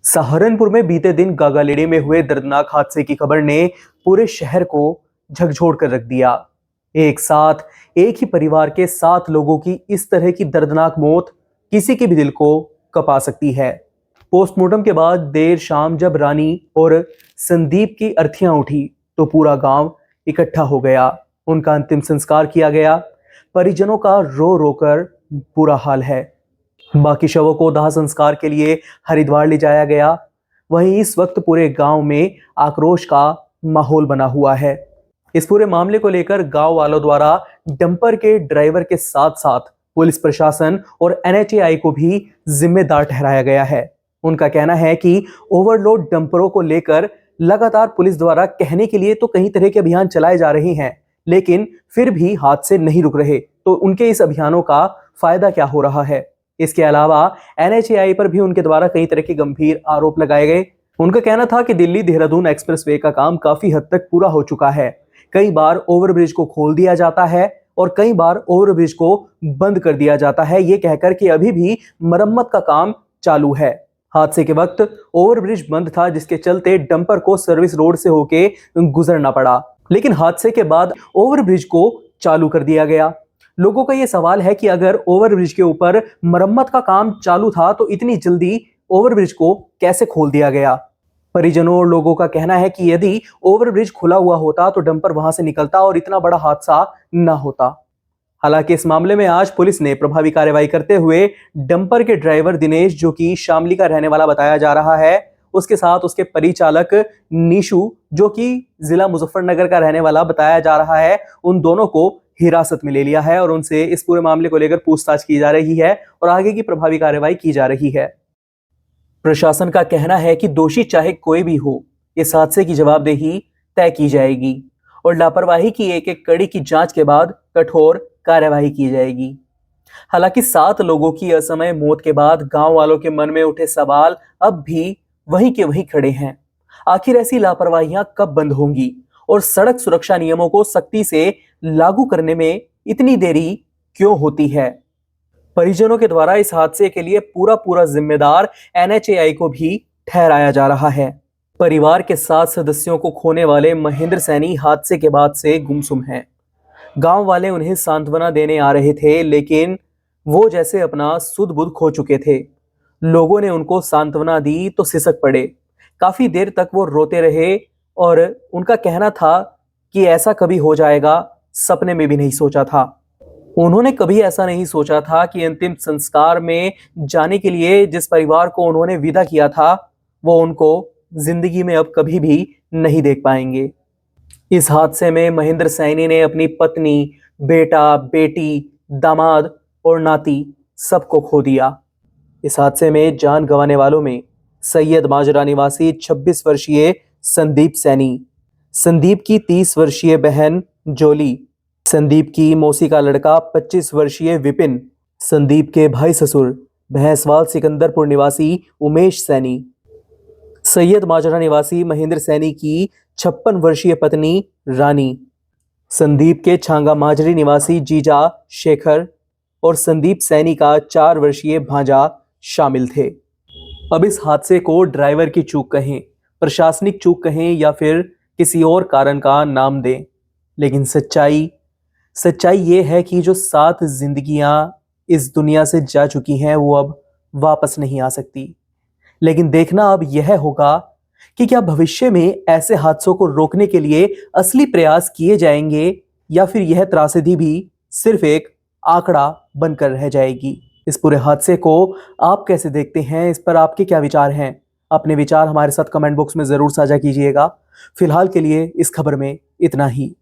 सहारनपुर में बीते दिन गागालेडी में हुए दर्दनाक हादसे की खबर ने पूरे शहर को झकझोर कर रख दिया। एक साथ एक ही परिवार के 7 लोगों की इस तरह की दर्दनाक मौत किसी के भी दिल को कपा सकती है। पोस्टमार्टम के बाद देर शाम जब रानी और संदीप की अर्थियां उठी तो पूरा गांव इकट्ठा हो गया। उनका अंतिम संस्कार किया गया। परिजनों का रो रो कर बुरा हाल है। बाकी शवों को दाह संस्कार के लिए हरिद्वार ले जाया गया। वहीं इस वक्त पूरे गांव में आक्रोश का माहौल बना हुआ है। इस पूरे मामले को लेकर गांव वालों द्वारा डंपर के ड्राइवर के साथ साथ पुलिस प्रशासन और एनएचएआई को भी जिम्मेदार ठहराया गया है। उनका कहना है कि ओवरलोड डंपरों को लेकर लगातार पुलिस द्वारा कहने के लिए तो कई तरह के अभियान चलाए जा रहे हैं, लेकिन फिर भी हादसे नहीं रुक रहे। तो उनके इस अभियानों का फायदा क्या हो रहा है? इसके अलावा एनएचएआई पर भी उनके द्वारा कई तरह के गंभीर आरोप लगाए गए। उनका कहना था कि दिल्ली देहरादून एक्सप्रेसवे का काम काफी हद तक पूरा हो चुका है। कई बार ओवरब्रिज को खोल दिया जाता है और कई बार ओवरब्रिज को बंद कर दिया जाता है, ये कहकर कि अभी भी मरम्मत का काम चालू है। हादसे के वक्त ओवरब्रिज बंद था, जिसके चलते डंपर को सर्विस रोड से होके गुजरना पड़ा, लेकिन हादसे के बाद ओवरब्रिज को चालू कर दिया गया। लोगों का यह सवाल है कि अगर ओवरब्रिज के ऊपर मरम्मत का काम चालू था तो इतनी जल्दी ओवरब्रिज को कैसे खोल दिया गया? परिजनों और लोगों का कहना है कि यदि ओवरब्रिज खुला हुआ होता तो डंपर वहां से निकलता और इतना बड़ा हादसा न होता। हालांकि इस मामले में आज पुलिस ने प्रभावी कार्रवाई करते हुए डंपर के ड्राइवर दिनेश, जो कि शामली का रहने वाला बताया जा रहा है, उसके साथ उसके परिचालक नीशू, जो कि जिला मुजफ्फरनगर का रहने वाला बताया जा रहा है, उन दोनों को हिरासत में ले लिया है और उनसे इस पूरे मामले को लेकर पूछताछ की जा रही है और आगे की प्रभावी कार्रवाई की जा रही है। प्रशासन का कहना है कि दोषी चाहे कोई भी हो, इस हादसे की जवाबदेही तय की जाएगी और लापरवाही की एक एक कड़ी की जांच के बाद कठोर कार्यवाही की जाएगी। हालांकि 7 लोगों की असमय मौत के बाद गांव वालों के मन में उठे सवाल अब भी वहीं के वहीं खड़े हैं। आखिर ऐसी लापरवाहियां कब बंद होंगी और सड़क सुरक्षा नियमों को सख्ती से लागू करने में इतनी देरी क्यों होती है? परिजनों के द्वारा इस हादसे के लिए पूरा जिम्मेदार एनएचएआई को भी ठहराया जा रहा है। परिवार के 7 सदस्यों को खोने वाले महेंद्र सैनी हादसे के बाद से गुमसुम हैं। गांव वाले उन्हें सांत्वना देने आ रहे थे, लेकिन वो जैसे अपना सुध बुध खो चुके थे। लोगों ने उनको सांत्वना दी तो सिसक पड़े। काफी देर तक वो रोते रहे और उनका कहना था कि ऐसा कभी हो जाएगा, सपने में भी नहीं सोचा था। उन्होंने कभी ऐसा नहीं सोचा था कि अंतिम संस्कार में जाने के लिए जिस परिवार को उन्होंने विदा किया था, वो उनको जिंदगी में अब कभी भी नहीं देख पाएंगे। इस हादसे में महेंद्र सैनी ने अपनी पत्नी, बेटा, बेटी, दामाद और नाती सबको खो दिया। इस हादसे में जान गंवाने वालों में सैयद माजरा निवासी 26 वर्षीय संदीप सैनी, संदीप की 30 वर्षीय बहन जोली, संदीप की मौसी का लड़का 25 वर्षीय विपिन, संदीप के भाई ससुर भैंसवाल सिकंदरपुर निवासी उमेश सैनी, सैयद माजरा निवासी महेंद्र सैनी की 56 वर्षीय पत्नी रानी, संदीप के छांगा माजरी निवासी जीजा शेखर और संदीप सैनी का 4 वर्षीय भांजा शामिल थे। अब इस हादसे को ड्राइवर की चूक कहें, प्रशासनिक चूक कहें या फिर किसी और कारण का नाम दें, लेकिन सच्चाई ये है कि जो 7 जिंदगियां इस दुनिया से जा चुकी हैं वो अब वापस नहीं आ सकती। लेकिन देखना अब यह होगा कि क्या भविष्य में ऐसे हादसों को रोकने के लिए असली प्रयास किए जाएंगे या फिर यह त्रासदी भी सिर्फ एक आंकड़ा बनकर रह जाएगी। इस पूरे हादसे को आप कैसे देखते हैं? इस पर आपके क्या विचार हैं? अपने विचार हमारे साथ कमेंट बॉक्स में जरूर साझा कीजिएगा। फिलहाल के लिए इस खबर में इतना ही।